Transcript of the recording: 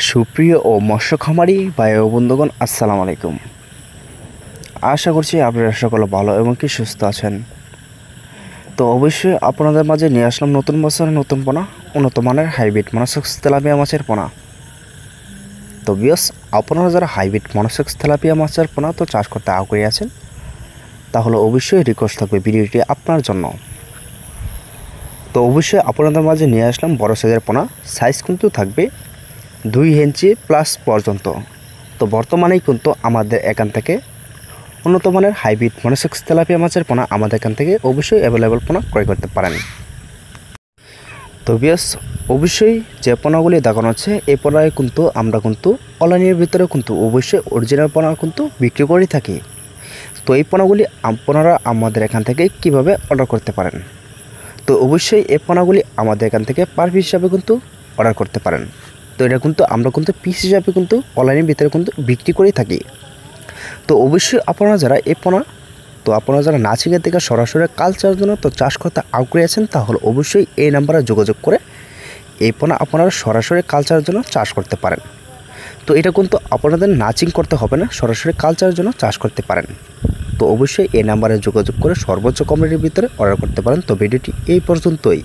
সুপ্রিয় ও মৎস্য খামারি ভাই ও বন্ধুগণ, আসসালামু আলাইকুম। আশা করছি আপনারা সকলে ভালো এবং কি সুস্থ আছেন। তো অবশ্যই আপনাদের মাঝে নিয়ে আসলাম নতুন বছরের নতুন পোনা, উন্নত মানের হাইব্রিড মনোসেক্স তেলাপিয়া মাছের পোনা। তো বিয়স, আপনারা যারা হাইব্রিড মনোসেক্স তেলাপিয়া মাছের পোনা তো চাষ করতে আগ্রহী আছেন, তাহলে অবশ্যই রিকোয়েস্ট থাকবে ভিডিওটি আপনার জন্য। তো অবশ্যই আপনাদের মাঝে নিয়ে আসলাম বড় সাইজের পোনা। সাইজ কিন্তু থাকবে 2 ইঞ্চি প্লাস পর্যন্ত। তো বর্তমানেই কিন্তু আমাদের এখান থেকে উন্নত মানের হাইব্রিড মনোসেক্স তেলাপিয়া মাছের পোনা আমাদের এখান থেকে অবশ্যই অ্যাভেলেবল পোনা ক্রয় করতে পারেন। তো বিয়াস, অবশ্যই যে পোনাগুলি দেখানো হচ্ছে এই পোনায় কিন্তু আমরা কিন্তু অনলাইনের ভিতরে কিন্তু অবশ্যই অরিজিনাল পোনা কিন্তু বিক্রি করে থাকি। তো এই পোনাগুলি আপনারা আমাদের এখান থেকে কিভাবে অর্ডার করতে পারেন। তো অবশ্যই এই পোনাগুলি আমাদের এখান থেকে পার পিস হিসাবে কিন্তু অর্ডার করতে পারেন। তো এটা কিন্তু আমরা কিন্তু পিস হিসাবে কিন্তু অনলাইনের ভিতরে কিন্তু বিক্রি করে থাকি। তো অবশ্যই আপনারা যারা এই পোনা, তো আপনারা যারা নাচিকের থেকে সরাসরি কালচারের জন্য তো চাষ করতে আগ্রহী আছেন, তাহলে অবশ্যই এই নাম্বারে যোগাযোগ করে এই পোনা আপনারা সরাসরি কালচারের জন্য চাষ করতে পারেন। তো এটা কিন্তু আপনাদের নাচিং করতে হবে না, সরাসরি কালচারের জন্য চাষ করতে পারেন। তো অবশ্যই এই নাম্বারে যোগাযোগ করে সর্বোচ্চ কম রেটের ভিতরে অর্ডার করতে পারেন। তো ভিডিওটি এই পর্যন্তই।